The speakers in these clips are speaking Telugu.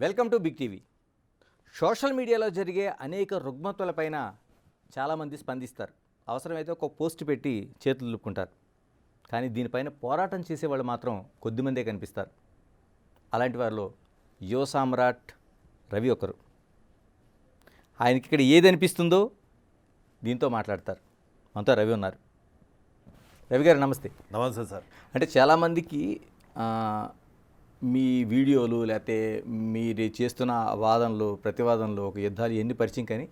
Welcome to big TV. Social మీడియాలో జరిగే అనేక రుగ్మతలపైన చాలామంది స్పందిస్తారు. అవసరమైతే ఒక పోస్ట్ పెట్టి చేతులు దులుపుకుంటారు. కానీ దీనిపైన పోరాటం చేసేవాళ్ళు మాత్రం కొద్దిమందే కనిపిస్తారు. అలాంటి వారిలో యువ సామ్రాట్ రవి ఒకరు. ఆయనకి ఇక్కడ ఏది అనిపిస్తుందో దీంతో మాట్లాడతారు. మనతో రవి ఉన్నారు. రవి గారు నమస్తే. నమస్తే సార్. అంటే చాలామందికి మీ వీడియోలు లేకపోతే మీరు చేస్తున్న వాదనలు ప్రతివాదనలు ఒక యుద్ధాలు ఎన్ని పరిచయం, కానీ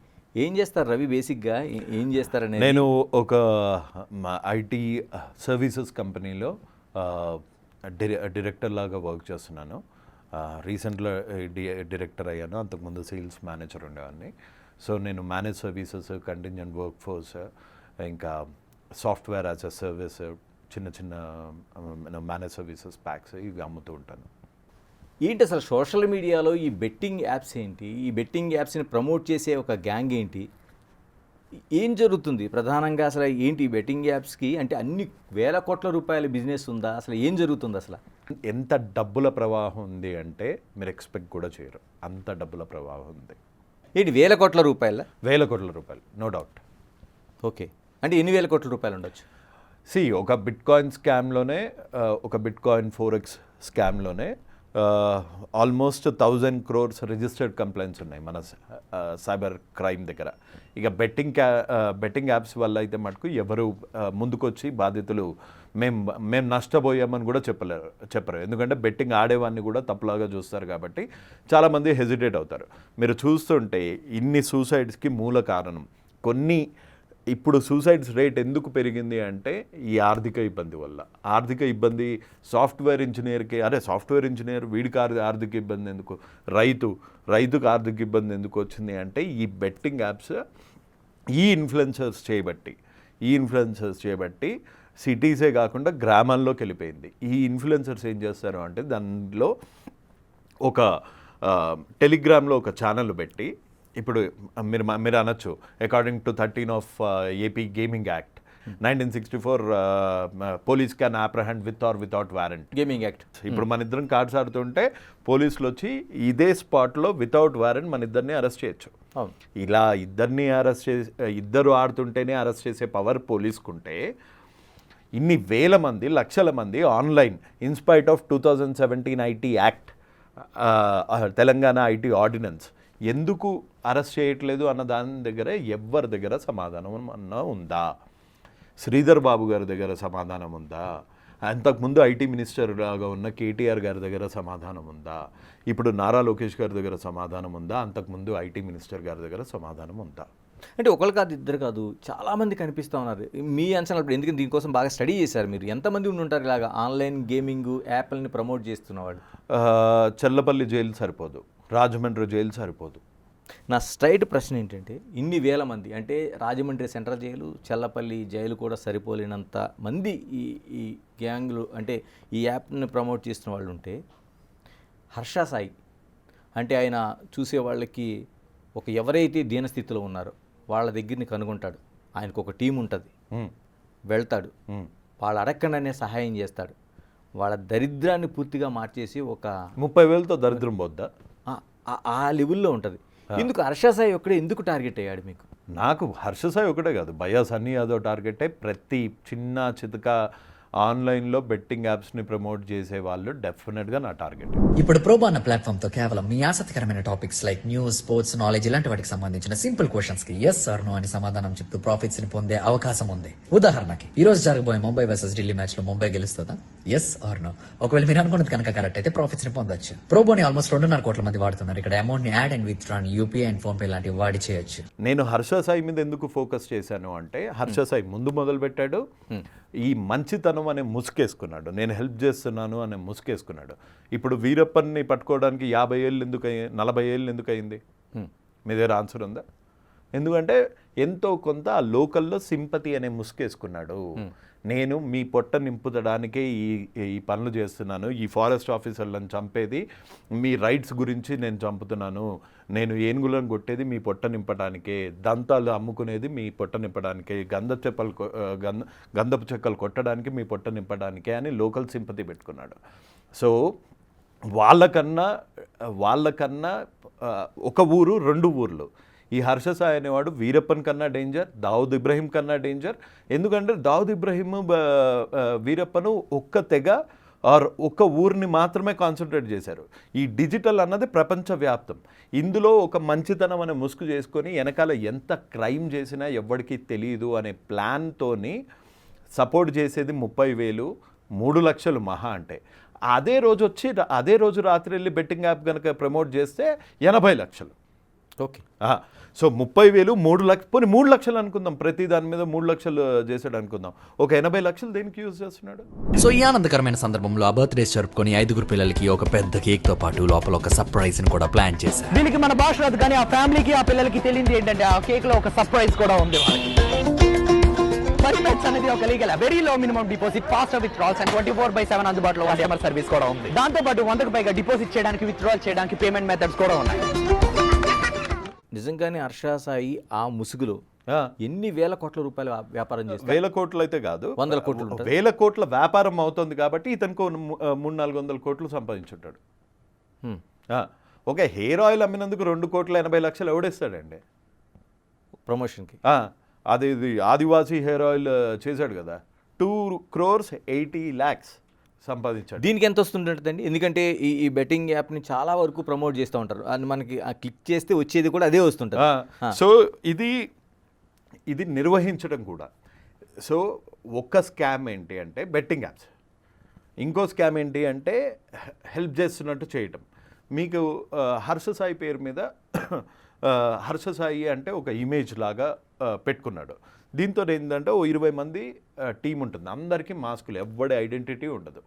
ఏం చేస్తారు రవి బేసిక్గా ఏం చేస్తారని? నేను ఒక ఐటీ సర్వీసెస్ కంపెనీలో డైరెక్టర్ లాగా వర్క్ చేస్తున్నాను. రీసెంట్గా డైరెక్టర్ అయ్యాను. అంతకుముందు సేల్స్ మేనేజర్ ఉండేవాడిని. సో నేను manage services, contingent work force, ఇంకా సాఫ్ట్వేర్ యాజ్ అ సర్వీస్, చిన్న చిన్న మేనేజ్ సర్వీసెస్ ప్యాక్స్ ఇవి అమ్ముతూ ఉంటాను. ఏంటి అసలు సోషల్ మీడియాలో ఈ బెట్టింగ్ యాప్స్ ఏంటి? ఈ బెట్టింగ్ యాప్స్ని ప్రమోట్ చేసే ఒక గ్యాంగ్ ఏంటి? ఏం జరుగుతుంది ప్రధానంగా? అసలు ఏంటి బెట్టింగ్ యాప్స్కి? అంటే అన్ని వేల కోట్ల రూపాయల బిజినెస్ ఉందా? అసలు ఏం జరుగుతుంది? అసలు ఎంత డబ్బుల ప్రవాహం ఉంది అంటే మీరు ఎక్స్పెక్ట్ కూడా చేయరు. అంత డబ్బుల ప్రవాహం ఉంది. ఏంటి వేల కోట్ల రూపాయల? వేల కోట్ల రూపాయలు, నో డౌట్. ఓకే, అంటే ఎన్ని వేల కోట్ల రూపాయలు ఉండొచ్చు? ఒక బిట్కాయిన్ స్కామ్లోనే, ఒక బిట్కాయిన్ 4x స్కామ్లోనే ఆల్మోస్ట్ 1000 crores రిజిస్టర్డ్ కంప్లైంట్స్ ఉన్నాయి మన సైబర్ క్రైమ్ దగ్గర. ఇక బెట్టింగ్ యాప్స్ వల్ల అయితే మటుకు ఎవరు ముందుకొచ్చి బాధితులు మేము నష్టపోయామని కూడా చెప్పరు. ఎందుకంటే బెట్టింగ్ ఆడేవాడిని కూడా తప్పులాగా చూస్తారు కాబట్టి చాలామంది హెజిటేట్ అవుతారు. మీరు చూస్తుంటే ఇన్ని సూసైడ్స్కి మూల కారణం ఇప్పుడు సూసైడ్స్ రేట్ ఎందుకు పెరిగింది అంటే ఈ ఆర్థిక ఇబ్బంది వల్ల. ఆర్థిక ఇబ్బంది సాఫ్ట్వేర్ ఇంజనీర్ వీడికి ఆర్థిక ఇబ్బంది ఎందుకు, రైతుకు ఆర్థిక ఇబ్బంది ఎందుకు వచ్చింది అంటే ఈ బెట్టింగ్ యాప్స్ ఈ ఇన్ఫ్లుయెన్సర్స్ చేయబట్టి సిటీసే కాకుండా గ్రామాల్లోకి వెళ్ళిపోయింది. ఈ ఇన్ఫ్లుయెన్సర్స్ ఏం చేస్తారు అంటే దానిలో ఒక టెలిగ్రామ్లో ఒక ఛానల్ పెట్టి, ఇప్పుడు మీరు అనొచ్చు according to 13 of AP gaming act 1964 police can apprehend with or without warrant gaming act. ఇప్పుడు మన ఇద్దరం కార్డ్స్ ఆడుతుంటే పోలీసులు వచ్చి ఇదే స్పాట్లో వితౌట్ వారెంట్ మన ఇద్దరిని అరెస్ట్ చేయొచ్చు. ఇలా ఇద్దరు ఆడుతుంటేనే అరెస్ట్ చేసే పవర్ పోలీసుకుంటే ఇన్ని వేల మంది, లక్షల మంది online in spite of 2017 IT act, Telangana IT ordinance ఎందుకు అరెస్ట్ చేయట్లేదు అన్న దాని దగ్గర ఎవరి దగ్గర సమాధానం అన్నా ఉందా? శ్రీధర్ బాబు గారి దగ్గర సమాధానం ఉందా? అంతకుముందు ఐటీ మినిస్టర్ లాగా ఉన్న కేటీఆర్ గారి దగ్గర సమాధానం ఉందా? ఇప్పుడు నారా లోకేష్ గారి దగ్గర సమాధానం ఉందా? అంతకుముందు ఐటీ మినిస్టర్ గారి దగ్గర సమాధానం ఉందా? అంటే ఒకరు కాదు, ఇద్దరు కాదు, చాలామంది కనిపిస్తూ ఉన్నారు. మీ అంచనా ఎందుకంటే దీనికోసం బాగా స్టడీ చేశారు మీరు. ఎంతమంది ఉండి ఉంటారు ఇలాగా ఆన్లైన్ గేమింగ్ యాప్లని ప్రమోట్ చేస్తున్నవాళ్ళు? చల్లపల్లి జైలు సరిపోదు, రాజమండ్రి జైలు సరిపోదు. నా స్ట్రైట్ ప్రశ్న ఏంటంటే, ఇన్ని వేల మంది అంటే Rajahmundry central jail, Challapalli jail కూడా సరిపోలేనంత మంది ఈ గ్యాంగ్లు అంటే ఈ యాప్ని ప్రమోట్ చేస్తున్న వాళ్ళు ఉంటే, హర్ష సాయి అంటే ఆయన చూసే వాళ్ళకి ఎవరైతే దీనస్థితిలో ఉన్నారో వాళ్ళ దగ్గరని కనుగొంటాడు. ఆయనకు ఒక టీం ఉంటుంది, వెళ్తాడు, వాళ్ళు అడగకుండానే సహాయం చేస్తాడు. వాళ్ళ దరిద్రాన్ని పూర్తిగా మార్చేసి ఒక 30,000తో దరిద్రం పోద్దా ఆ లెవెల్లో ఉంటుంది. ఎందుకు హర్ష సాయి ఒక్కడే ఎందుకు టార్గెట్ అయ్యాడు మీకు? నాకు హర్ష సాయి ఒకటే కాదు, భయ్యా సన్నీ యాదవ్ టార్గెటే. ప్రతి చిన్న చితక ఆన్లైన్లో బెట్టింగ్ యాప్స్ని ప్రమోట్ చేసే వాళ్ళు డెఫినెట్గా నా టార్గెట్. ఇప్పుడు ప్రోబో అన్న ప్లాట్ఫామ్తో కేవలం మీ ఆసక్తికరమైన topics like news, sports, knowledge ఇలాంటి వాటికి సంబంధించిన సింపుల్ క్వశ్చన్స్ కి ఎస్ ఆర్ నో అని సమాధానం చెప్తూ ప్రాఫిట్స్ ని పొందే అవకాశం ఉంది. ఉదాహరణకి ఈ రోజు జరగబోయే ముంబై వర్సెస్ ఢిల్లీ మ్యాచ్ లో ముంబై గెలుస్తుందా? Yes or no. ఒకవేళ మీరు అనుకున్నది కనుక కరెక్ట్ అయితే ప్రాఫిట్స్ ని పొందొచ్చు. ప్రోబోని ఆల్మోస్ట్ 2.5 కోట్ల మంది వాడుతున్నారు. ఇక్కడ అమౌంట్ ని add and withdraw, UPI and phone pay లాంటివి వాడి చేయొచ్చు. నేను హర్ష సాయి మీద ఎందుకు ఫోకస్ చేశాను అంటే, హర్ష సాయి ముందు మొదలు పెట్టాడు, ఈ మంచితనం అనే ముసుకేసుకున్నాడు, నేను హెల్ప్ చేస్తున్నాను అనే ముసుకేసుకున్నాడు. ఇప్పుడు వీరప్పన్ని పట్టుకోవడానికి 50 ఏళ్ళు ఎందుకు 40 ఏళ్ళు ఎందుకు అయింది? మీ దగ్గర ఆన్సర్ ఉందా? ఎందుకంటే ఎంతో కొంత ఆ లోకల్లో సింపతి అనే ముసుకేసుకున్నాడు. నేను మీ పొట్ట నింపుదడానికే ఈ పనులు చేస్తున్నాను, ఈ ఫారెస్ట్ ఆఫీసర్లను చంపేది మీ రైట్స్ గురించి నేను చంపుతున్నాను, నేను ఏనుగులను కొట్టేది మీ పొట్ట నింపడానికే, దంతాలు అమ్ముకునేది మీ పొట్ట నింపడానికే, గంధపు చెక్కలు కొట్టడానికి మీ పొట్ట నింపడానికే అని లోకల్ సింపతి పెట్టుకున్నాడు. సో వాళ్ళకన్నా ఒక ఊరు 2 ఊర్లు. ఈ హర్ష సాయి అనేవాడు వీరప్పన్ కన్నా డేంజర్, దావుద్ ఇబ్రహీం కన్నా డేంజర్. ఎందుకంటే దావుద్ ఇబ్రహీం వీరప్పను ఒక్క తెగ ఆర్ ఒక్క ఊరిని మాత్రమే కాన్సన్ట్రేట్ చేశారు. ఈ డిజిటల్ అన్నది ప్రపంచవ్యాప్తం. ఇందులో ఒక మంచితనం అనే ముసుగు చేసుకొని వెనకాల ఎంత క్రైమ్ చేసినా ఎవ్వడికి తెలియదు అనే ప్లాన్తోని సపోర్ట్ చేసేది 30,000, 3 లక్షలు మహా అంటే. అదే రోజు రాత్రి వెళ్ళి బెట్టింగ్ యాప్ కనుక ప్రమోట్ చేస్తే 80 లక్షలు. ఓకే. సో 30,000, 3 లక్షలు, పోనీ 3 లక్షలు అనుకుందాం, ప్రతి దాని మీద 3 లక్షలు చేసాడు అనుకుందాం. ఒక 80 లక్షలు దేనికి యూజ్ చేస్తున్నాడు? సో ఈ ఆనందకరమైన సందర్భంలో ఆ బర్త్డేస్ జరుపుకొని 5 పిల్లలకి ఒక పెద్ద కేక్ తో పాటు లోపల ఒక సర్ప్రైజ్ ని కూడా ప్లాన్ చేశారు. దీనికి మన భాష రాదు, కానీ ఆ ఫ్యామిలీకి ఆ పిల్లలకి తెలియదు ఏంటంటే ఆ కేక్ లో ఒక సర్ప్రైజ్ కూడా ఉంది వాళ్ళకి. మరిమెట్స్ అనేది ఒక legal very low minimum deposit, fast withdrawals and 24/7 అందుబాటులో కస్టమర్ సర్వీస్ కూడా ఉంది. దాంతో పాటు 100కు పైగా డిపాజిట్ చేయడానికి, విత్డ్రాల్ చేయడానికి పేమెంట్ మెథడ్స్ కూడా ఉన్నాయి. నిజంగానే హర్ష సాయి ఆ ముసుగులో ఎన్ని వేల కోట్ల రూపాయలు వ్యాపారం చేస్తారు? వేల కోట్లు అయితే కాదు, 100 కోట్లు ఉంటుంది. 1000 కోట్ల వ్యాపారం అవుతుంది కాబట్టి ఇతనికి 300-400 కోట్లు సంపాదించుంటాడు. ఓకే, హెయిర్ ఆయిల్ అమ్మినందుకు 2,80 లక్షలు ఎవడేస్తాడండి ప్రమోషన్కి? అది ఆదివాసీ హెయిర్ ఆయిల్ చేశాడు కదా, 2,80 lakhs సంపాదించాడు. దీనికి ఎంత వస్తుంటుందండి? ఎందుకంటే ఈ బెట్టింగ్ యాప్ని చాలా వరకు ప్రమోట్ చేస్తూ ఉంటారు, అది మనకి క్లిక్ చేస్తే వచ్చేది కూడా అదే వస్తుంటుంది. సో ఇది నిర్వహించడం కూడా. సో ఒక్క స్కామ్ ఏంటి అంటే బెట్టింగ్ యాప్స్, ఇంకో స్కామ్ ఏంటి అంటే హెల్ప్ చేస్తున్నట్టు చేయటం. మీకు హర్ష సాయి పేరు మీద హర్ష సాయి అంటే ఒక ఇమేజ్ లాగా పెట్టుకున్నాడు. దీంతో ఏంటంటే 20 మంది టీం ఉంటుంది, అందరికీ మాస్కులు, ఎవ్వడి ఐడెంటిటీ ఉండదు.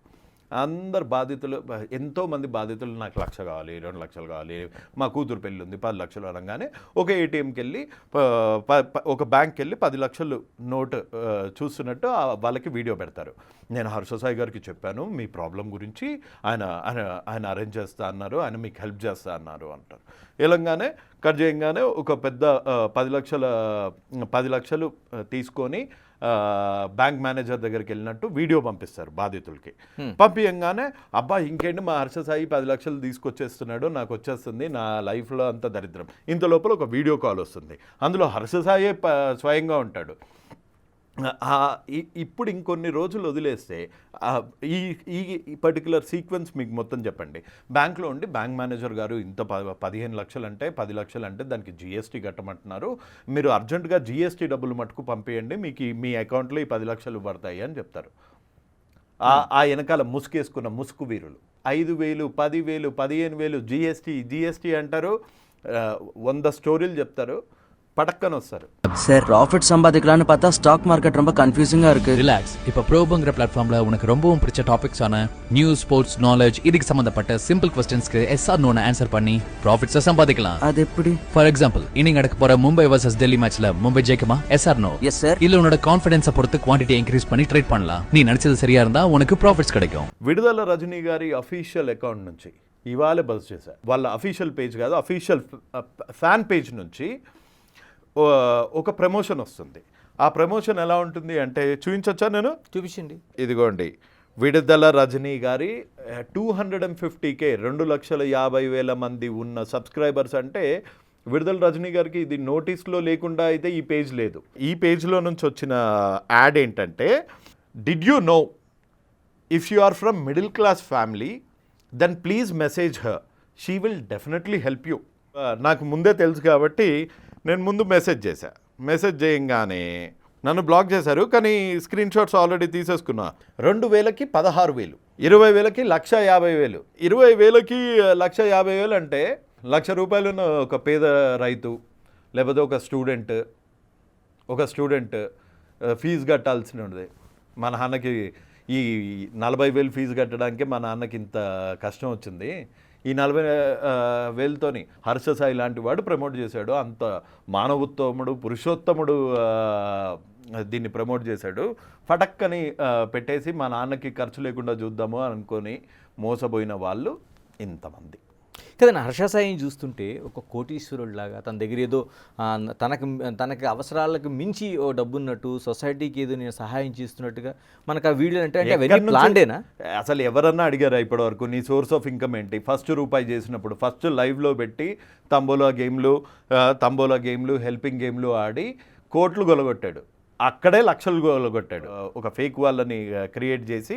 అందరు బాధితులు, ఎంతోమంది బాధితులు, నాకు 1,00,000 కావాలి, 2 లక్షలు కావాలి, మా కూతురు పెళ్ళి ఉంది 10 లక్షలు అనగానే ఒక ఏటీఎంకి వెళ్ళి ఒక బ్యాంక్కి వెళ్ళి 10 లక్షలు నోటు చూస్తున్నట్టు వాళ్ళకి వీడియో పెడతారు. నేను హర్ష సాయి గారికి చెప్పాను మీ ప్రాబ్లం గురించి, ఆయన అరేంజ్ చేస్తా అన్నారు, ఆయన మీకు హెల్ప్ చేస్తా అన్నారు అంటారు. ఇలాగానే కట్ చేయగానే ఒక పెద్ద 10 లక్షలు తీసుకొని బ్యాంక్ మేనేజర్ దగ్గరికి వెళ్ళినట్టు వీడియో పంపిస్తారు బాధితులకి. పంపించగానే అబ్బా ఇంకేంటి మా హర్ష సాయి 10 లక్షలు తీసుకొచ్చేస్తున్నాడు, నాకు వచ్చేస్తుంది, నా లైఫ్లో అంత దరిద్రం. ఇంత లోపల ఒక వీడియో కాల్ వస్తుంది, అందులో హర్ష సాయే స్వయంగా ఉంటాడు. ఇప్పుడు ఇంకొన్ని రోజులు వదిలేస్తే ఈ పర్టికులర్ సీక్వెన్స్ మీకు మొత్తం చెప్పండి. బ్యాంక్లో ఉండి బ్యాంక్ మేనేజర్ గారు ఇంత 15 లక్షలు అంటే 10 లక్షలు అంటే దానికి జీఎస్టీ కట్టమంటున్నారు, మీరు అర్జెంటుగా జీఎస్టీ డబ్బులు మటుకు పంపేయండి, మీకు మీ అకౌంట్లో ఈ 10 లక్షలు పడతాయి అని చెప్తారు. ఆ వెనకాల ముసుకేసుకున్న ముసుగు వీరులు 5,000, 10,000, 15,000 జీఎస్టీ అంటారు, 100 ஸ்டோரியில் చెప్తారు, படக்கன்னு வச்சாரு. சார் ப்ராஃபிட் சம்பாதிக்கலாம்னு பார்த்தா ஸ்டாக் மார்க்கெட் ரொம்ப கன்ஃபியூசிங்கா இருக்கு. ரிலாக்ஸ். இப்ப ப்ரோபங்கிற பிளாட்ஃபார்ம்ல உனக்கு ரொம்பவும் பிடிச்ச டாபிக்ஸான நியூஸ், ஸ்போர்ட்ஸ், நாலேஜ் இதுக்கு சம்பந்தப்பட்ட சிம்பிள் क्वेश्चंஸ்க்கு எஸ்ஆர் நோன ஆன்சர் பண்ணி ப்ராஃபிட்ஸை சம்பாதிக்கலாம். அது எப்படி? ஃபார் எக்ஸாம்பிள் இன்னைக்கு நடக்க போற மும்பை vs டெல்லி மேட்ச்ல மும்பை ஜெயிக்குமா? Yes or no? Yes sir. இல்ல உன்னோட கான்ஃபிடன்ஸை பொறுத்து குவாண்டிட்டி இன்க்ரீஸ் பண்ணி ட்ரேட் பண்ணலாம். நீ நினைச்சது சரியா இருந்தா உனக்கு ப்ராஃபிட்ஸ் கிடைக்கும். విడుదల రజనీ గారి అఫీషియల్ అకౌంట్ నుంచి ఇవాళ బస్ చేశారు. వాళ్ళ అఫీషియల్ పేజ్ కాదు, అఫీషియల్ ఫ్యాన్ పేజ్ నుంచి ఒక ప్రమోషన్ వస్తుంది. ఆ ప్రమోషన్ ఎలా ఉంటుంది అంటే చూపించొచ్చా? నేను చూపించండి. ఇదిగోండి, విడుదల రజనీ గారి 250K 2,50,000 మంది ఉన్న సబ్స్క్రైబర్స్. అంటే విడుదల రజనీ గారికి ఇది నోటీస్లో లేకుండా అయితే ఈ పేజ్ లేదు. ఈ పేజ్లో నుంచి వచ్చిన యాడ్ ఏంటంటే, did you know if you are from middle class family then please message her, she will definitely help you. నాకు ముందే తెలుసు కాబట్టి నేను ముందు మెసేజ్ చేశా. మెసేజ్ చేయంగానే నన్ను బ్లాక్ చేశారు, కానీ స్క్రీన్ షాట్స్ ఆల్రెడీ తీసేసుకున్నా. 2,000కి 16,000, 20,000కి 1,50,000, 20,000కి 1,50,000 అంటే 1,00,000 రూపాయలు ఒక పేద రైతు లేకపోతే ఒక స్టూడెంట్ ఫీజు కట్టాల్సి ఉండదు. మా నాన్నకి ఈ 40,000 ఫీజు కట్టడానికి మా నాన్నకి ఇంత కష్టం వచ్చింది, ఈ 40,000తోని హర్ష సాయి లాంటి వాడు ప్రమోట్ చేశాడు, అంత మానవోత్తముడు పురుషోత్తముడు దీన్ని ప్రమోట్ చేశాడు, ఫటక్కని పెట్టేసి మా నాన్నకి ఖర్చు లేకుండా చూద్దాము అనుకొని మోసపోయిన వాళ్ళు ఇంతమంది. కదండి హర్ష సాయిని చూస్తుంటే ఒక కోటీశ్వరుడిలాగా తన దగ్గర ఏదో తనకి అవసరాలకు మించి ఓ డబ్బున్నట్టు సొసైటీకి ఏదో నేను సహాయం చేస్తున్నట్టుగా మనకు ఆ వీడియో అంటే వెరీ ఎక్కడి నుంచి- ప్లాండేనా? అసలు ఎవరన్నా అడిగారా ఇప్పటి వరకు నీ సోర్స్ ఆఫ్ ఇన్కమ్ ఏంటి? ఫస్ట్ రూపాయి చేసినప్పుడు ఫస్ట్ లైవ్లో పెట్టి తంబోలా గేమ్లు హెల్పింగ్ గేమ్లు ఆడి కోట్లు గొలగొట్టాడు. అక్కడే లక్షలు గొలగొట్టాడు. ఒక ఫేక్ వాళ్ళని క్రియేట్ చేసి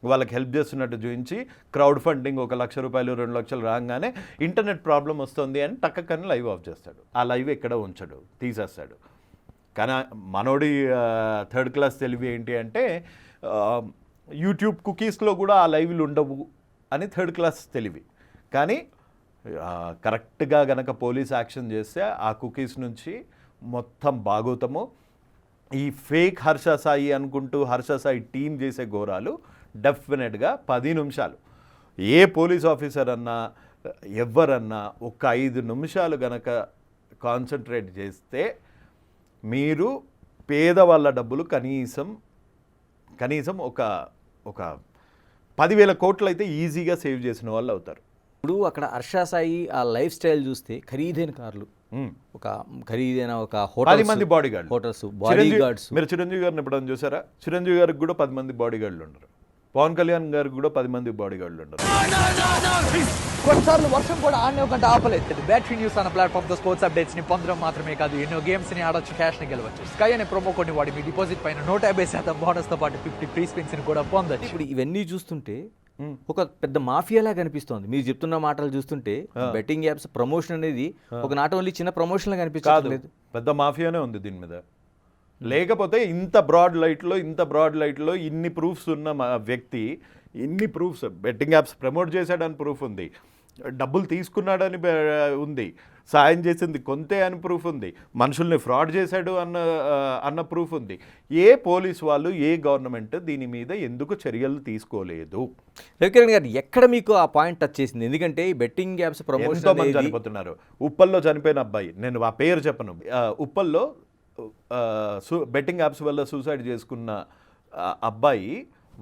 వాళ్ళకి హెల్ప్ చేస్తున్నట్టు చూపించి క్రౌడ్ ఫండింగ్ 1 లక్ష రూపాయలు 2 లక్షలు రాగానే ఇంటర్నెట్ ప్రాబ్లం వస్తుంది అని టక్కని లైవ్ ఆఫ్ చేస్తాడు. ఆ లైవ్ ఎక్కడ ఉంచడు, తీసేస్తాడు. కానీ మనోడి థర్డ్ క్లాస్ తెలివి ఏంటి అంటే యూట్యూబ్ కుకీస్లో కూడా ఆ లైవ్లు ఉండవు అని థర్డ్ క్లాస్ తెలివి. కానీ కరెక్ట్గా గనక పోలీస్ యాక్షన్ చేస్తే ఆ కుకీస్ నుంచి మొత్తం భాగవతము ఈ ఫేక్ హర్ష సాయి అనుకుంటూ హర్ష సాయి టీం చేసే ఘోరాలు డెఫినెట్గా 10 నిమిషాలు ఏ పోలీస్ ఆఫీసర్ అన్నా ఎవరన్నా ఒక 5 నిమిషాలు గనక కాన్సన్ట్రేట్ చేస్తే మీరు పేదవాళ్ళ డబ్బులు కనీసం ఒక 10,000 కోట్లు అయితే ఈజీగా సేవ్ చేసిన వాళ్ళు అవుతారు. ఇప్పుడు అక్కడ హర్ష సాయి ఆ లైఫ్ స్టైల్ చూస్తే ఖరీదైన కార్లు, ఒక ఖరీదైన ఒక 10 మంది body guard hotels, body guards. మీరు చిరంజీవి గారిని ఎప్పుడైనా చూసారా? చిరంజీవి గారికి కూడా 10 మంది బాడీ గార్డులు ఉండరు. పవన్ కళ్యాణ్ గారికి కూడా 10 మంది బాడీ గార్డులు ఉండరు. కొన్నిసార్లు వర్షం కూడా ఆడనే ఒక గంట ఆపలేదు. బ్యాటరీ న్యూస్ అన్న ప్లాట్ఫామ్ తో స్పోర్ట్స్ అప్డేట్స్ ని పొందడం మాత్రమే కాదు, ఎన్నో గేమ్స్ ని ఆడొచ్చు, క్యాష్ ని గెలవచ్చు. స్కై అనే ప్రోమో కోడ్ ని వాడి మీ డిపాజిట్ పైన 150% బోనస్ తో పాటు 50 ఫ్రీ స్పిన్స్ ని కూడా పొందొచ్చు. ఇప్పుడు ఇవన్నీ చూస్తుంటే ఒక పెద్ద మాఫియాలా కనిపిస్తోంది. మీరు చెప్తున్న మాటలు చూస్తుంటే బెట్టింగ్ యాప్స్ ప్రమోషన్ అనేది ఒక నాట్ ఓన్లీ చిన్న ప్రమోషన్ లా కనిపించలేదు, పెద్ద మాఫియానే ఉంది దీని మీద. లేకపోతే ఇంత బ్రాడ్ లైట్లో ఇన్ని ప్రూఫ్స్ ఉన్న వ్యక్తి, ఇన్ని ప్రూఫ్స్, బెట్టింగ్ యాప్స్ ప్రమోట్ చేశాడని ప్రూఫ్ ఉంది, డబ్బులు తీసుకున్నాడని ఉంది, సాయం చేసింది కొంతే అని ప్రూఫ్ ఉంది, మనుషుల్ని ఫ్రాడ్ చేశాడు అన్న ప్రూఫ్ ఉంది. ఏ పోలీస్ వాళ్ళు, ఏ గవర్నమెంట్ దీని మీద ఎందుకు చర్యలు తీసుకోలేదు? రవికిరణ్ గారు ఎక్కడ మీకు ఆ పాయింట్ టచ్ చేసింది? ఎందుకంటే ఈ బెట్టింగ్ యాప్స్ ఎంతో ప్రమోషన్ మంది చనిపోతున్నారు. ఉప్పల్లో చనిపోయిన అబ్బాయి, నేను ఆ పేరు చెప్పను, ఉప్పల్లో బెట్టింగ్ యాప్స్ వల్ల సూసైడ్ చేసుకున్న అబ్బాయి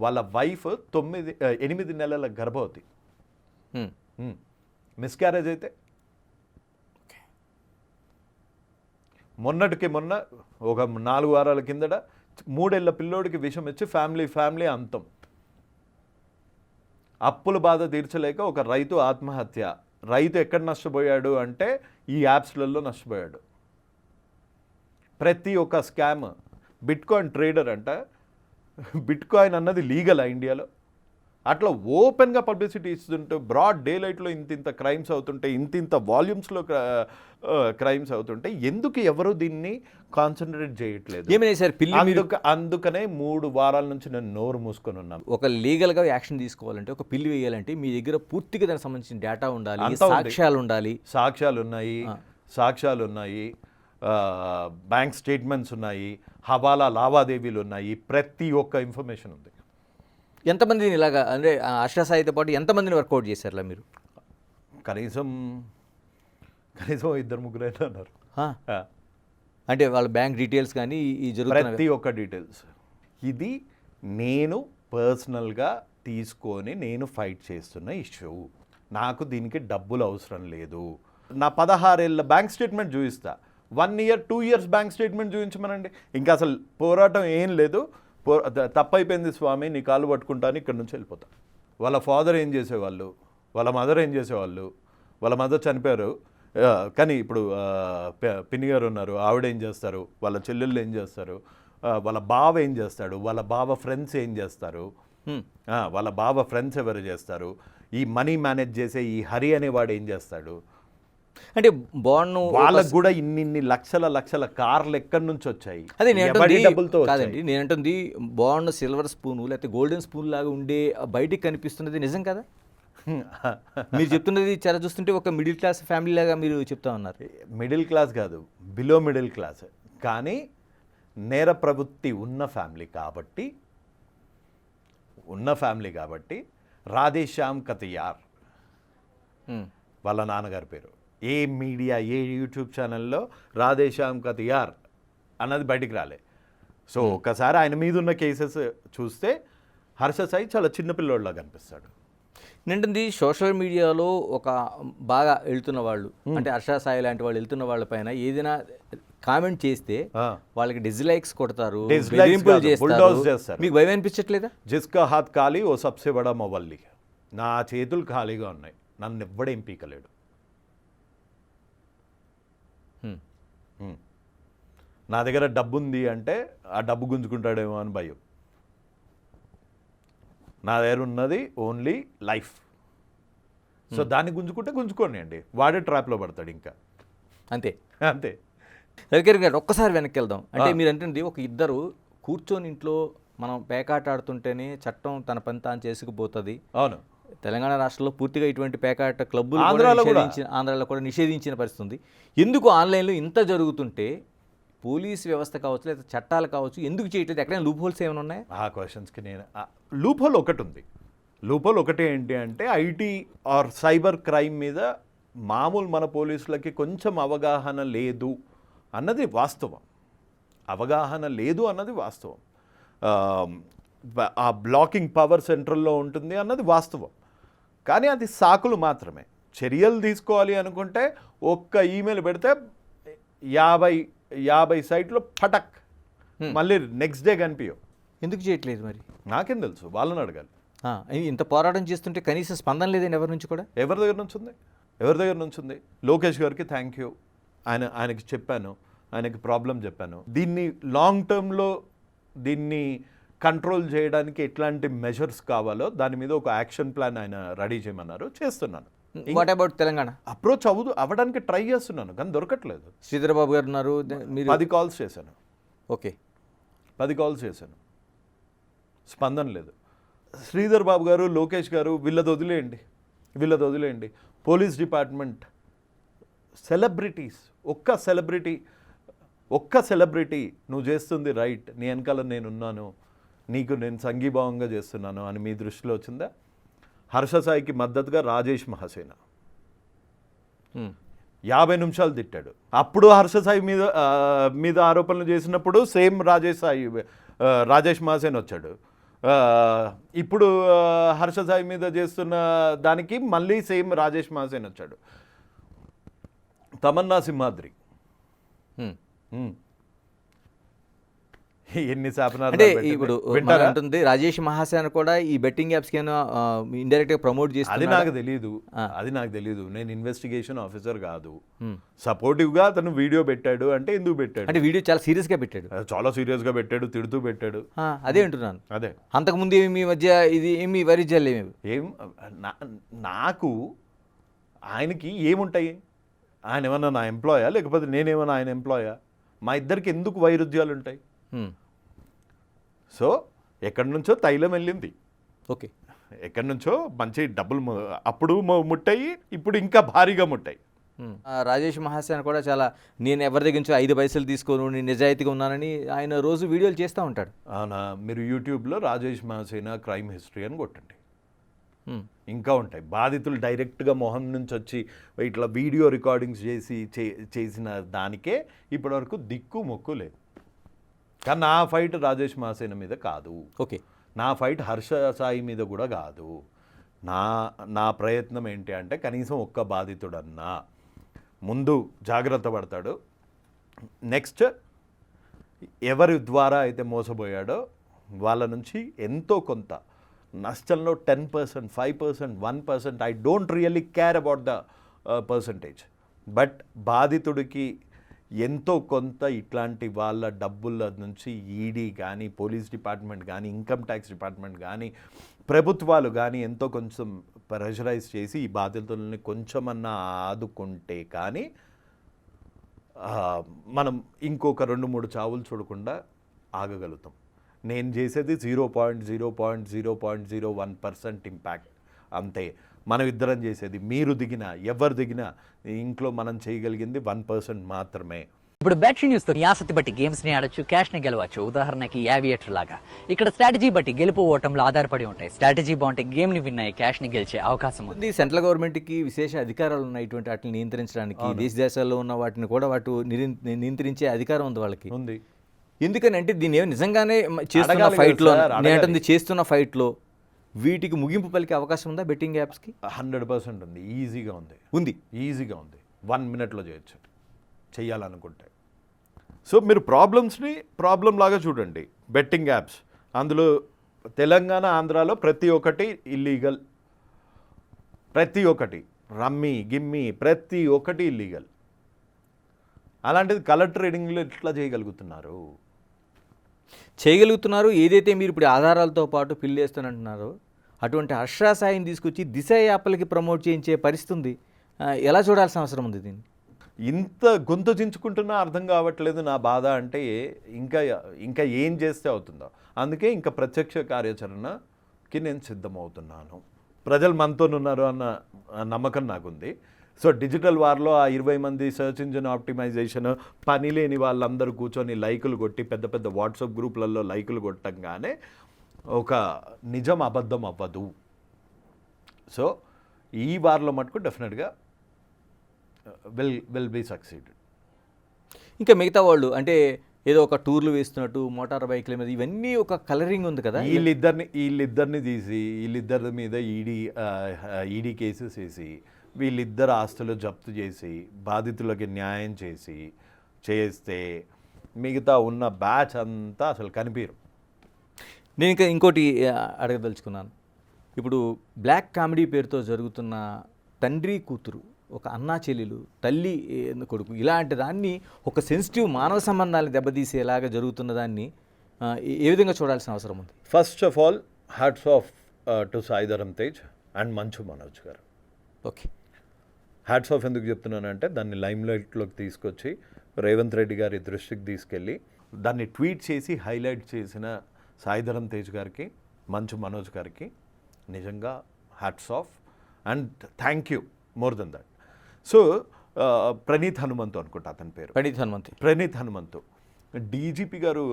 వాళ్ళ వైఫ్ 8 నెలల గర్భవతి, మిస్క్యారేజ్ అయితే మొన్న ఒక 4 వారాల కిందట 3 ఏళ్ల పిల్లోడికి విషం ఇచ్చి ఫ్యామిలీ అంతం. అప్పుల బాధ తీర్చలేక ఒక రైతు ఆత్మహత్య. రైతు ఎక్కడ నష్టపోయాడు అంటే ఈ యాప్స్లలో నష్టపోయాడు. ప్రతి ఒక్క స్కామ్. బిట్కాయిన్ ట్రేడర్ అంట, బిట్కాయిన్ అన్నది లీగలా ఇండియాలో? అట్లా ఓపెన్గా పబ్లిసిటీ ఇస్తుంటే బ్రాడ్ డే లైట్లో ఇంత క్రైమ్స్ అవుతుంటే, ఇంత వాల్యూమ్స్లో క్రైమ్స్ అవుతుంటే ఎందుకు ఎవరు దీన్ని కాన్సన్ట్రేట్ చేయట్లేదు? ఏమైనా సార్ పిల్లి అందుకనే 3 వారాల నుంచి నేను నోరు మూసుకొని ఉన్నాను. ఒక లీగల్గా యాక్షన్ తీసుకోవాలంటే, ఒక పిల్లి వేయాలంటే మీ దగ్గర పూర్తిగా దానికి సంబంధించిన డేటా ఉండాలి, అంతా ఉంది. సాక్ష్యాలు ఉండాలి. సాక్ష్యాలు ఉన్నాయి, బ్యాంక్ స్టేట్మెంట్స్ ఉన్నాయి, హవాలా లావాదేవీలు ఉన్నాయి, ప్రతి ఒక్క ఇన్ఫర్మేషన్ ఉంది. ఎంతమందిని ఇలాగా అంటే హర్ష సాయితో పాటు ఎంతమందిని వర్కౌట్ చేశారులా మీరు? కనీసం 2-3 అయినా అన్నారు. అంటే వాళ్ళ బ్యాంక్ డీటెయిల్స్ కానీ ఈ జరుగుతున్న ప్రతి ఒక్క డీటెయిల్స్. ఇది నేను పర్సనల్గా తీసుకొని నేను ఫైట్ చేస్తున్న ఇష్యూ. నాకు దీనికి డబ్బులు అవసరం లేదు. నా 16 ఏళ్ళ బ్యాంక్ స్టేట్మెంట్ చూపిస్తా. 1 year 2 years బ్యాంక్ స్టేట్మెంట్ చూపించమనండి. ఇంకా అసలు పోరాటం ఏం లేదు. తప్పైపోయింది స్వామి, నీ కాళ్ళు పట్టుకుంటాను, ఇక్కడ నుంచి వెళ్ళిపోతా. వాళ్ళ ఫాదర్ ఏం చేసేవాళ్ళు, వాళ్ళ మదర్ ఏం చేసేవాళ్ళు, వాళ్ళ మదర్ చనిపోయారు కానీ ఇప్పుడు పిన్ని గారు ఉన్నారు, ఆవిడ ఏం చేస్తారు, వాళ్ళ చెల్లెళ్ళు ఏం చేస్తారు, వాళ్ళ బావ ఏం చేస్తాడు, వాళ్ళ బావ ఫ్రెండ్స్ ఏం చేస్తారు, వాళ్ళ బావ ఫ్రెండ్స్ ఎవరు చేస్తారు, ఈ మనీ మేనేజ్ చేసే ఈ హరి అనేవాడు ఏం చేస్తాడు. అంటే బాండ్ వాళ్ళకు కూడా ఇన్ని లక్షల కార్లు ఎక్కడి నుంచి వచ్చాయి? అదే డబ్బులతో కాదండి, నేనంటుంది బాండ్ సిల్వర్ స్పూన్ లేకపోతే గోల్డెన్ స్పూన్ లాగా ఉండే బయటికి కనిపిస్తున్నది నిజం కదా? మీరు చెప్తున్నది చాలా చూస్తుంటే ఒక మిడిల్ క్లాస్ ఫ్యామిలీ లాగా మీరు చెప్తా ఉన్నారు. మిడిల్ క్లాస్ కాదు, బిలో మిడిల్ క్లాస్, కానీ నేర ప్రవృత్తి ఉన్న ఫ్యామిలీ కాబట్టి రాధేశ్యామ్ కతియార్ వాళ్ళ నాన్నగారి పేరు. ఏ మీడియా, ఏ యూట్యూబ్ ఛానల్లో రాధేశ్యామ్ కతియార్ అన్నది బయటికి రాలే. సో ఒకసారి ఆయన మీద ఉన్న కేసెస్ చూస్తే హర్ష సాయి చాలా చిన్నపిల్లోడ్లా కనిపిస్తాడు. నింటుంది సోషల్ మీడియాలో ఒక బాగా వెళ్తున్న వాళ్ళు అంటే హర్ష సాయి లాంటి వాళ్ళు వెళ్తున్న వాళ్ళపైన ఏదైనా కామెంట్ చేస్తే వాళ్ళకి డిస్లైక్స్ కొడతారు, Dislikes బెదిరింపులు కాదు, bulldoze చేస్తారు. మీకు భయం అనిపించట్లేదా? జిస్కా హాత్ ఖాళీ ఓ సబ్సే బడా మొబల్లి. నా చేతులు ఖాళీగా ఉన్నాయి, నన్ను ఎవ్వడేం పీకలేడు. నా దగ్గర డబ్బు ఉంది అంటే ఆ డబ్బు గుంజుకుంటాడేమో అని భయం. నా దగ్గర ఉన్నది ఓన్లీ లైఫ్. సో దాన్ని గుంజుకుంటే గుంజుకోండి అండి, వాడే ట్రాప్లో పడతాడు ఇంకా అంతే అంతే. రవికిరణ్ గారు ఒక్కసారి వెనక్కి వెళ్దాం. అంటే మీరు అంటే ఒక ఇద్దరు కూర్చొని ఇంట్లో మనం పేకాట ఆడుతుంటేనే చట్టం తన పని తాను చేసుకుపోతుంది. అవును, తెలంగాణ రాష్ట్రంలో పూర్తిగా ఇటువంటి పేకాట క్లబ్బులు ఆంధ్రాలో కూడా నిషేధించిన పరిస్థితి ఉంది. ఎందుకు ఆన్లైన్లో ఇంత జరుగుతుంటే పోలీస్ వ్యవస్థ కావచ్చు లేదా చట్టాలు కావచ్చు ఎందుకు చేయట్లేదు? ఎక్కడైనా లూప్ హోల్స్ ఏమైనా ఉన్నాయా? ఆ క్వశ్చన్స్కి నేను లూప్ హోల్ ఒకటి ఉంది. లూప్ హోల్ ఒకటి ఏంటి అంటే ఐటీ ఆర్ సైబర్ క్రైమ్ మీద మామూలు మన పోలీసులకి కొంచెం అవగాహన లేదు అన్నది వాస్తవం. అవగాహన లేదు అన్నది వాస్తవం. ఆ బ్లాకింగ్ పవర్ సెంట్రల్లో ఉంటుంది అన్నది వాస్తవం. కానీ అది సాకులు మాత్రమే. చర్యలు తీసుకోవాలి అనుకుంటే ఒక్క ఈమెయిల్ పెడితే 50 సైట్లో ఫటక్ మళ్ళీ నెక్స్ట్ డే కనిపించవు. ఎందుకు చేయట్లేదు మరి? నాకేం తెలుసు, వాళ్ళని అడగాలి. ఇంత పోరాటం చేస్తుంటే కనీసం స్పందన లేదండి ఎవరి నుంచి కూడా. ఎవరి దగ్గర నుంచి ఉంది? లోకేష్ గారికి థ్యాంక్ యూ, ఆయనకి చెప్పాను, ఆయనకి ప్రాబ్లం చెప్పాను. దీన్ని లాంగ్ టర్మ్లో దీన్ని కంట్రోల్ చేయడానికి ఎట్లాంటి మెజర్స్ కావాలో దాని మీద ఒక యాక్షన్ ప్లాన్ ఆయన రెడీ చేయమన్నారు, చేస్తున్నాను. What about Telangana? అప్రోచ్ అవ్వడానికి ట్రై చేస్తున్నాను కానీ దొరకట్లేదు. శ్రీధర్ బాబు గారు ఉన్నారు, మీరు 10 కాల్స్ చేశాను. ఓకే, 10 కాల్స్ చేశాను, స్పందన లేదు. శ్రీధర్ బాబు గారు, లోకేష్ గారు వీళ్ళది వదిలేయండి. పోలీస్ డిపార్ట్మెంట్ సెలబ్రిటీస్, ఒక్క సెలబ్రిటీ నువ్వు చేస్తుంది రైట్, నీ వెనకాల నేనున్నాను, నేను సంఘీభావంగా చేస్తున్నాను అని మీ దృష్టిలో వచ్చిందా? హర్ష సాయికి మద్దతుగా రాజేష్ మహాసేన 50 నిమిషాలు తిట్టాడు. అప్పుడు హర్ష సాయి మీద ఆరోపణలు చేసినప్పుడు సేమ్ రాజేష్ మహాసేన్ వచ్చాడు. ఇప్పుడు హర్ష సాయి మీద చేస్తున్న దానికి మళ్ళీ సేమ్ రాజేష్ మహాసేన్ వచ్చాడు. తమన్నా సింహాద్రి ఎన్ని శాపనాలు. అంటే ఇప్పుడు ఉంటుంది రాజేష్ మహాసేన కూడా ఈ బెట్టింగ్ యాప్స్కి ఇండైరెక్ట్గా ప్రమోట్ చేస్తుంది. అది నాకు తెలియదు. నేను ఇన్వెస్టిగేషన్ ఆఫీసర్ కాదు. సపోర్టివ్గా అతను వీడియో పెట్టాడు అంటే ఎందుకు పెట్టాడు? అంటే వీడియో చాలా సీరియస్గా పెట్టాడు, చాలా సీరియస్గా పెట్టాడు, తిడుతూ పెట్టాడు. అదే అంటున్నాను. అదే అంతకుముందు మీ మధ్య ఇది ఏమి వైరుధ్యాలు ఏం నాకు ఆయనకి ఏముంటాయి? ఆయన ఏమన్నా నా ఎంప్లాయా లేకపోతే నేనేమన్నా ఆయన ఎంప్లాయా? మా ఇద్దరికి ఎందుకు వైరుధ్యాలు ఉంటాయి? సో ఎక్కడి నుంచో తైలం వెళ్ళింది, ఓకే, ఎక్కడి నుంచో మంచి డబ్బులు అప్పుడు ముట్టాయి, ఇప్పుడు ఇంకా భారీగా ముట్టాయి. రాజేష్ మహాసేన కూడా చాలా నేను ఎవరి దగ్గర నుంచి 5 పైసలు తీసుకోను, నేను నిజాయితీగా ఉన్నానని ఆయన రోజు వీడియోలు చేస్తూ ఉంటాడు. అవునా? మీరు యూట్యూబ్లో రాజేష్ మహాసేన క్రైమ్ హిస్టరీ అని కొట్టండి, ఇంకా ఉంటాయి. బాధితులు డైరెక్ట్గా మొహం నుంచి వచ్చి ఇట్లా వీడియో రికార్డింగ్స్ చేసిన దానికే ఇప్పటివరకు దిక్కు మొక్కు లేదు. కానీ నా ఫైట్ రాజేష్ మహాసేన మీద కాదు, ఓకే, నా ఫైట్ హర్ష సాయి మీద కూడా కాదు. నా ప్రయత్నం ఏంటి అంటే కనీసం ఒక్క బాధితుడన్నా ముందు జాగ్రత్త పడతాడు. నెక్స్ట్ ఎవరి ద్వారా అయితే మోసపోయాడో వాళ్ళ నుంచి ఎంతో కొంత నష్టంలో 10%, 5%, 1%, I don't really care about the percentage, but బాధితుడికి ఎంతో కొంత ఇట్లాంటి వాళ్ళ డబ్బుల నుంచి ఈడీ కానీ, పోలీస్ డిపార్ట్మెంట్ కానీ, ఇన్కమ్ ట్యాక్స్ డిపార్ట్మెంట్ కానీ, ప్రభుత్వాలు కానీ ఎంతో కొంచెం ప్రెషరైజ్ చేసి ఈ బాధితులని కొంచెమన్నా ఆదుకుంటే కానీ మనం ఇంకొక 2-3 చావులు చూడకుండా ఆగగలుగుతాం. నేను చేసేది 0.01% ఇంపాక్ట్ అంతే. మనం ఇద్దరం చేసేది, మీరు దిగినా ఎవరు దిగినా ఇంట్లో మనం చేయగలిగింది 1% మాత్రమే. ఇప్పుడు బెట్ న్యూస్ తో మీ ఆసక్తి బట్టి గేమ్స్ ని ఆడొచ్చు, క్యాష్ ని గెలవచ్చు. ఉదాహరణకి యావియేటర్ లాగా ఇక్కడ స్ట్రాటజీ బట్టి గెలుపు ఓటంలో ఆధారపడి ఉంటాయి. స్ట్రాటజీ బాగుంటే గేమ్ ని విన్ అయ్యి క్యాష్ ని గెలిచే అవకాశం ఉంది. సెంట్రల్ గవర్నమెంట్ కి విశేష అధికారాలు ఉన్నాయి ఇటువంటి వాటిని నియంత్రించడానికి. దేశాల్లో ఉన్న వాటిని కూడా నియంత్రించే అధికారం ఉంది వాళ్ళకి. ఉంది. ఎందుకని అంటే దీన్ని ఏమి నిజంగానే చేస్తున్న ఫైట్లో చేస్తున్న ఫైట్లో వీటికి ముగింపు పలికే అవకాశం ఉందా బెట్టింగ్ యాప్స్కి? 100% ఉంది, ఈజీగా ఉంది, ఈజీగా ఉంది. 1 మినిట్లో చేయొచ్చు చెయ్యాలనుకుంటే. సో మీరు ప్రాబ్లమ్స్ని ప్రాబ్లం లాగా చూడండి. బెట్టింగ్ యాప్స్ అందులో తెలంగాణ, ఆంధ్రాలో ప్రతి ఒక్కటి ఇల్లీగల్, ప్రతి ఒక్కటి రమ్మీ గిమ్మి ప్రతి ఒక్కటి ఇల్లీగల్. అలాంటిది కలర్ ట్రేడింగ్లో ఎట్లా చేయగలుగుతున్నారు? ఏదైతే మీరు ఇప్పుడు ఆధారాలతో పాటు ఫిల్ చేస్తానంటున్నారో అటువంటి హర్షా సాయిని తీసుకొచ్చి దిశ యాప్లకి ప్రమోట్ చేయించే పరిస్థితి ఉంది. ఎలా చూడాల్సిన అవసరం ఉంది దీన్ని? ఇంత గొంతు చించుకుంటున్నా అర్థం కావట్లేదు నా బాధ. అంటే ఇంకా ఏం చేస్తే అవుతుందో. అందుకే ఇంకా ప్రత్యక్ష కార్యాచరణకి నేను సిద్ధమవుతున్నాను. ప్రజలు మనతోనున్నారు అన్న నమ్మకం నాకుంది. సో డిజిటల్ వార్లో ఆ 20 మంది సర్చ్ ఇంజిన్ ఆప్టిమైజేషన్ పని లేని వాళ్ళందరూ కూర్చొని లైకులు కొట్టి పెద్ద పెద్ద వాట్సాప్ గ్రూపులలో లైకులు కొట్టంగానే ఒక నిజం అబద్ధం అవ్వదు. సో ఈ వార్లో మటుకు డెఫినెట్గా విల్ బీ సక్సీడెడ్. ఇంకా మిగతా వాళ్ళు అంటే ఏదో ఒక టూర్లు వేస్తున్నట్టు మోటార్ బైక్ల మీద ఇవన్నీ ఒక కలరింగ్ ఉంది కదా. వీళ్ళిద్దరిని తీసి వీళ్ళిద్దరి మీద ఈడీ కేసెస్ వేసి వీళ్ళిద్దరు ఆస్తులు జప్తు చేసి బాధితులకి న్యాయం చేస్తే మిగతా ఉన్న బ్యాచ్ అంతా అసలు కనిపించరు. నేను ఇంకా ఇంకోటి అడగదలుచుకున్నాను. ఇప్పుడు బ్లాక్ కామెడీ పేరుతో జరుగుతున్న తండ్రి కూతురు, ఒక అన్నా చెల్లెలు, తల్లి కొడుకు, ఇలాంటి దాన్ని ఒక సెన్సిటివ్ మానవ సంబంధాలను దెబ్బతీసేలాగా జరుగుతున్న దాన్ని ఏ విధంగా చూడాల్సిన అవసరం ఉంది? First of all hats off to Sai Dharam Tej and Manchu Manoj గారు. ఓకే, హ్యాట్స్ ఆఫ్ ఎందుకు చెప్తున్నానంటే దాన్ని లైమ్లైట్లోకి తీసుకొచ్చి రేవంత్ రెడ్డి గారి దృష్టికి తీసుకెళ్ళి దాన్ని ట్వీట్ చేసి హైలైట్ చేసిన సాయిధరం తేజ్ గారికి, మంచు మనోజ్ గారికి నిజంగా hats off and thank you more than that. So Praneeth Hanumanthu అనుకుంటా అతని పేరు, ప్రణీత్ హనుమంతు డీజీపీ గారు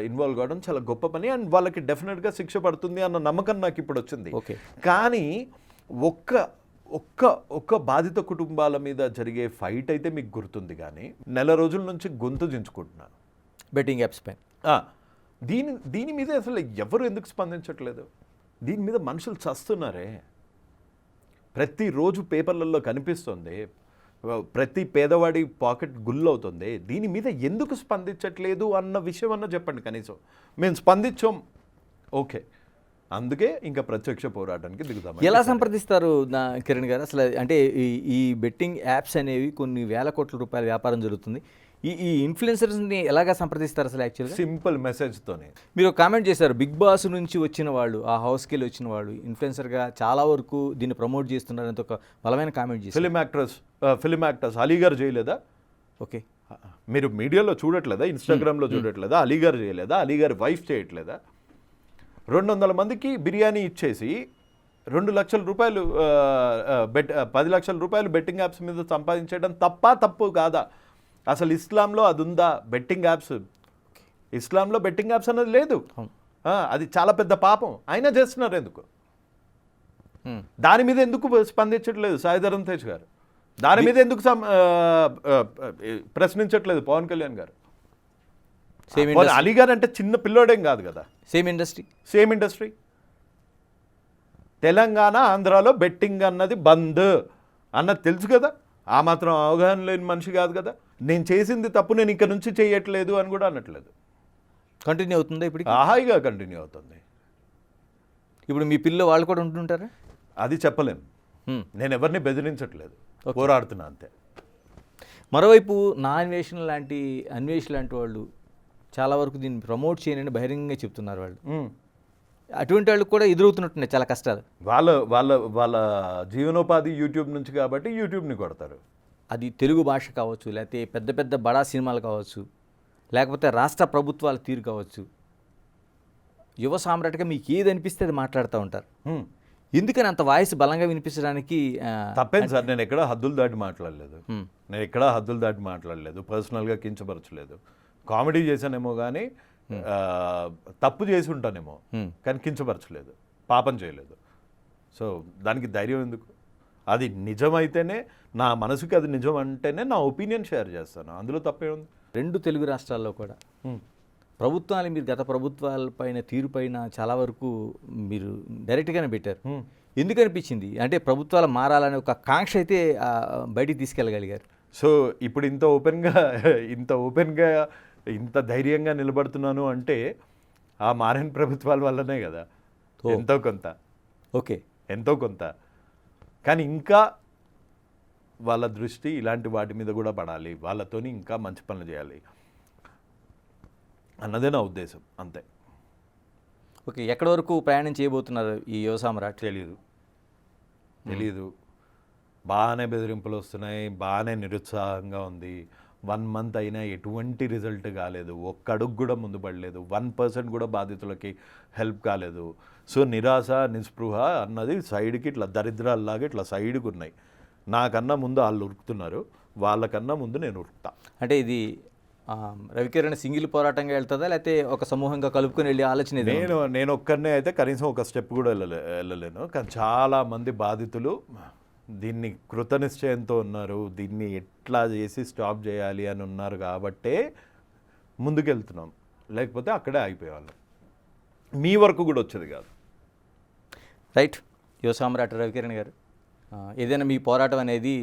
ఇన్వాల్వ్ కావడం చాలా గొప్ప పని అండ్ వాళ్ళకి డెఫినెట్గా శిక్ష పడుతుంది అన్న నమ్మకం నాకు ఇప్పుడు వచ్చింది. కానీ ఒక్క బాధిత కుటుంబాల మీద జరిగే ఫైట్ అయితే మీకు గుర్తుంది, కానీ నెల రోజుల నుంచి గొంతు దించుకుంటున్నాను బెట్టింగ్ యాప్స్ పైన. దీని మీద అసలు ఎవరు ఎందుకు స్పందించట్లేదు? దీని మీద మనుషులు చస్తున్నారే, ప్రతిరోజు పేపర్లలో కనిపిస్తుంది, ప్రతి పేదవాడి పాకెట్ గుల్లవుతుంది. దీని మీద ఎందుకు స్పందించట్లేదు అన్న విషయం అన్న చెప్పండి కనీసం. మేము స్పందించాం, ఓకే, అందుకే ఇంకా ప్రత్యక్ష పోరాటానికి దిగుతాం. ఎలా సంప్రదిస్తారు కిరణ్ గారు అసలు? అంటే ఈ బెట్టింగ్ యాప్స్ అనేవి కొన్ని వేల కోట్ల రూపాయల వ్యాపారం జరుగుతుంది. ఈ ఇన్ఫ్లుయెన్సర్స్ని ఎలాగా సంప్రదిస్తారు అసలు? యాక్చువల్గా సింపుల్ మెసేజ్తోనే. మీరు కామెంట్ చేశారు, బిగ్ బాస్ నుంచి వచ్చిన వాళ్ళు, ఆ హౌస్కి వెళ్ళి వచ్చిన వాళ్ళు ఇన్ఫ్లుయెన్సర్గా చాలా వరకు దీన్ని ప్రమోట్ చేస్తున్నారని ఒక బలమైన కామెంట్ చేశారు. ఫిలిం యాక్టర్స్ అలీగారు చేయలేదా? ఓకే, మీరు మీడియాలో చూడట్లేదా? ఇన్స్టాగ్రామ్లో చూడట్లేదా? అలీగారు చేయలేదా? అలీగారి వైఫ్ చేయట్లేదా? 200 మందికి బిర్యానీ ఇచ్చేసి 2 లక్షల రూపాయలు 10 లక్షల రూపాయలు బెట్టింగ్ యాప్స్ మీద సంపాదించడం తప్పు కాదా? అసలు ఇస్లాంలో అది ఉందా? బెట్టింగ్ యాప్స్, ఇస్లాంలో బెట్టింగ్ యాప్స్ అనేది లేదు. అది చాలా పెద్ద పాపం. అయినా చేస్తున్నారు ఎందుకు? దాని మీద ఎందుకు స్పందించట్లేదు సాయిధరం తేజ్ గారు? దాని మీద ఎందుకు ప్రశ్నించట్లేదు పవన్ కళ్యాణ్ గారు? అలీ గారు అంటే చిన్న పిల్లోడేం కాదు కదా. Same industry. తెలంగాణ, ఆంధ్రాలో బెట్టింగ్ అన్నది బంద్ అన్నది తెలుసు కదా. ఆ మాత్రం అవగాహన లేని మనిషి కాదు కదా. నేను చేసింది తప్పు, నేను ఇక్కడ నుంచి చేయట్లేదు అని కూడా అనట్లేదు. కంటిన్యూ అవుతుందా ఇప్పుడు? హాయిగా కంటిన్యూ అవుతుంది. ఇప్పుడు మీ పిల్లలు వాళ్ళు కూడా ఉంటుంటారా? అది చెప్పలేము. నేను ఎవరిని బెదిరించట్లేదు, పోరాడుతున్నా అంతే. మరోవైపు నా అన్వేషణ లాంటి వాళ్ళు చాలా వరకు దీన్ని ప్రమోట్ చేయనని బహిరంగంగా చెప్తున్నారు వాళ్ళు. అటువంటి వాళ్ళు కూడా ఎదురవుతున్నట్టున్నాయి చాలా కష్టాలు. వాళ్ళ జీవనోపాధి యూట్యూబ్ నుంచి కాబట్టి యూట్యూబ్ని కొడతారు. అది తెలుగు భాష కావచ్చు, లేకపోతే పెద్ద పెద్ద బడా సినిమాలు కావచ్చు, లేకపోతే రాష్ట్ర ప్రభుత్వాల తీరు కావచ్చు. యువ సామ్రాట్గా మీకు ఏది అనిపిస్తే అది మాట్లాడుతూ ఉంటారు. ఎందుకని అంత వాయిస్ బలంగా వినిపించడానికి? తప్పేం సార్, నేను ఎక్కడా హద్దులు దాటి మాట్లాడలేదు, పర్సనల్గా కించపరచలేదు. కామెడీ చేశానేమో కానీ తప్పు చేసి ఉంటానేమో కానీ కించపరచలేదు, పాపం చేయలేదు. సో దానికి ధైర్యం ఎందుకు? అది నిజమైతేనే, నా మనసుకి అది నిజం అంటేనే నా ఒపీనియన్ షేర్ చేస్తాను, అందులో తప్పే ఉంది. 2 తెలుగు రాష్ట్రాల్లో కూడా ప్రభుత్వాలు మీరు గత ప్రభుత్వాలపైన తీరుపైన చాలా వరకు మీరు డైరెక్ట్గానే పెట్టారు. ఎందుకు అనిపించింది అంటే ప్రభుత్వాలు మారాలనే ఒక కాంక్ష అయితే బయటికి తీసుకెళ్ళగలిగారు? సో ఇప్పుడు ఇంత ఓపెన్గా ఇంత ధైర్యంగా నిలబడుతున్నాను అంటే ఆ మారిన ప్రభుత్వాల వల్లనే కదా. ఎంతో కొంత ఓకే, ఎంతో కొంత. కానీ ఇంకా వాళ్ళ దృష్టి ఇలాంటి వాటి మీద కూడా పడాలి, వాళ్ళతోని ఇంకా మంచి పనులు చేయాలి అన్నదే నా ఉద్దేశం, అంతే. ఓకే, ఎక్కడి వరకు ప్రయాణం చేయబోతున్నారు ఈ యువ సామ్రాట్? తెలీదు. బాగానే బెదిరింపులు వస్తున్నాయి, బాగానే నిరుత్సాహంగా ఉంది. 1 month అయినా ఎటువంటి రిజల్ట్ కాలేదు, ఒక్క అడుగు కూడా ముందు పడలేదు, 1% కూడా బాధితులకి హెల్ప్ కాలేదు. సో నిరాశ నిస్పృహ అన్నది సైడ్కి ఇట్లా దరిద్రాల్లాగా ఇట్లా సైడ్కి ఉన్నాయి. నాకన్నా ముందు వాళ్ళు ఉరుకుతున్నారు, వాళ్ళకన్నా ముందు నేను ఉరుకుతా. అంటే ఇది రవికిరణ్ సింగిల్ పోరాటంగా వెళ్తుందా లేకపోతే ఒక సమూహంగా కలుపుకొని వెళ్ళే ఆలోచన ఇది? నేను ఒక్కరినే అయితే కనీసం ఒక స్టెప్ కూడా వెళ్ళలేను. కానీ చాలామంది బాధితులు దీన్ని కృతనిశ్చయంతో ఉన్నారు, దీన్ని ఎట్లా చేసి స్టాప్ చేయాలి అని ఉన్నారు కాబట్టే ముందుకెళ్తున్నాం. లేకపోతే అక్కడే ఆగిపోయేవాళ్ళం, మీ వరకు కూడా వచ్చేది కాదు. రైట్, యువ సామ్రాట్ రవికిరణ్ గారు, ఏదైనా మీ పోరాటం అనేది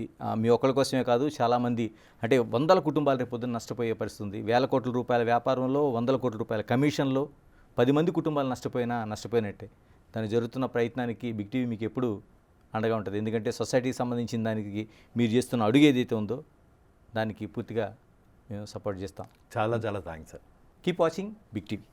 మీ ఒక్కరి కోసమే కాదు, చాలామంది అంటే 100 కుటుంబాలు రేపు పొద్దున్న నష్టపోయే పరిస్థితి ఉంది. 1000 కోట్ల రూపాయల వ్యాపారంలో 100 కోట్ల రూపాయల కమిషన్లో 10 మంది కుటుంబాలు నష్టపోయినట్టే. దానికి జరుగుతున్న ప్రయత్నానికి బిగ్ టీవీ మీకు ఎప్పుడు అండగా ఉంటుంది. ఎందుకంటే సొసైటీకి సంబంధించిన దానికి మీరు చేస్తున్న అడుగు ఏదైతే ఉందో దానికి పూర్తిగా మేము సపోర్ట్ చేస్తాం. చాలా చాలా thanks sir. Keep watching big TV.